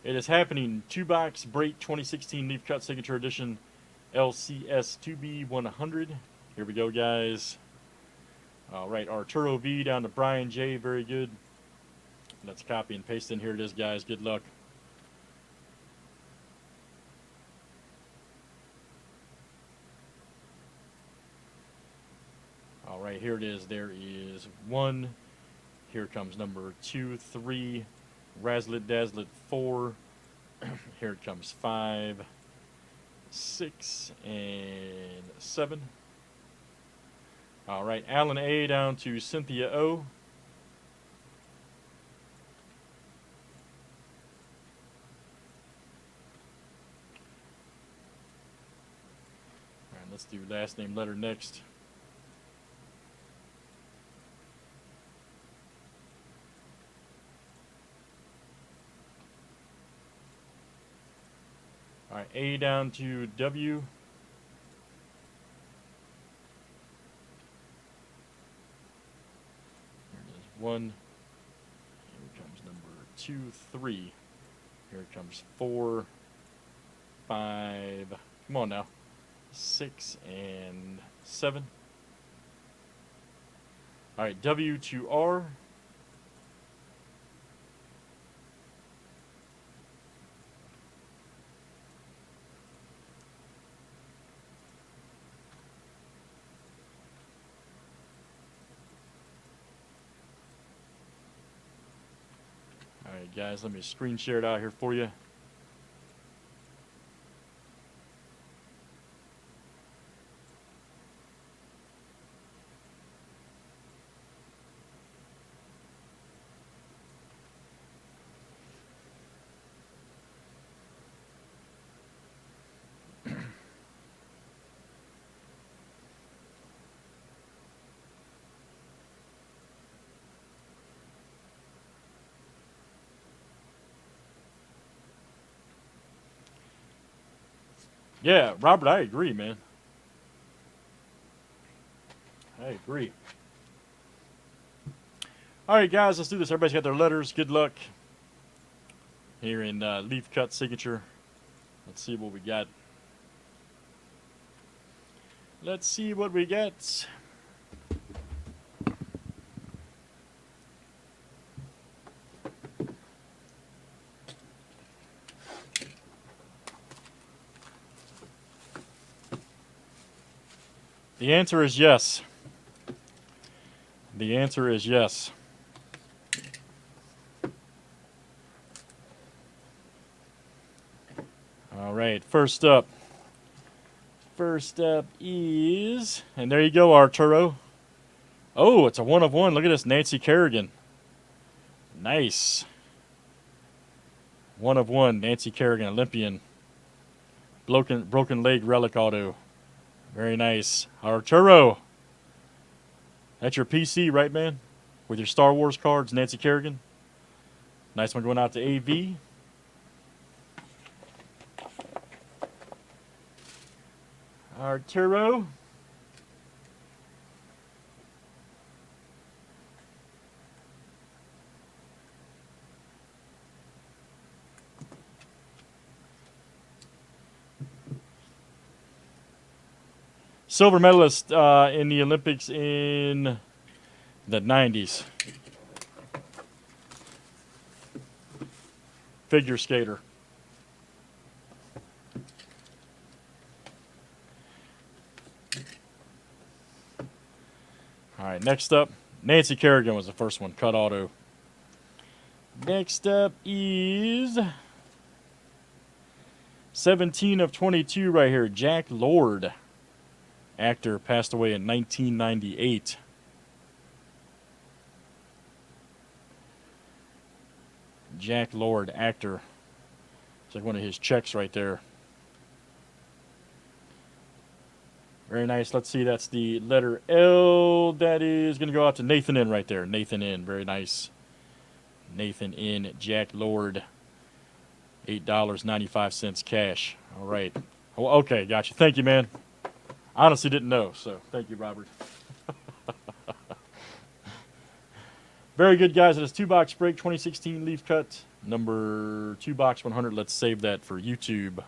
It is happening. 2-box break 2016 Leaf Cut Signature Edition LCS2B100. Here we go, guys. All right, Arturo V down to Brian J. Very good. Let's copy and paste in. Here it is, guys. Good luck. All right, here it is. There is 1. Here comes number 2, 3. Razzlet Dazzlet 4. Here it comes 5, 6, and 7. All right, Alan A down to Cynthia O. All right, let's do last name letter next. All right, A down to W. Here it is, 1. Here comes number 2, 3. Here it comes 4, 5. Come on now. 6 and 7. All right, W to R. All right, guys, let me screen share it out here for you. Yeah, Robert, I agree, man. I agree. All right, guys, let's do this. Everybody's got their letters. Good luck here in Leaf Cut Signature. Let's see what we got. Let's see what we get. The answer is yes. The answer is yes. All right, first up. First up is, and there you go, Arturo. Oh, it's a 1 of 1. Look at this, Nancy Kerrigan. Nice. 1 of 1, Nancy Kerrigan, Olympian. Broken leg relic auto. Very nice. Arturo. That's your PC, right, man? With your Star Wars cards, Nancy Kerrigan. Nice one going out to AV. Arturo. Silver medalist in the Olympics in the 90s. Figure skater. All right, next up, Nancy Kerrigan was the first one, cut auto. Next up is 17 of 22 right here, Jack Lord. Actor, passed away in 1998. Jack Lord, actor. It's like one of his checks right there. Very nice. Let's see, that's the letter L. That is going to go out to Nathan N right there. Nathan N, very nice. Nathan N, Jack Lord. $8.95 cash. All right. Oh, okay, gotcha. Thank you, man. I honestly didn't know, so thank you, Robert. Very good, guys. It is 2-box break 2016 Leaf Cut Number 2 box 100. Let's save that for YouTube.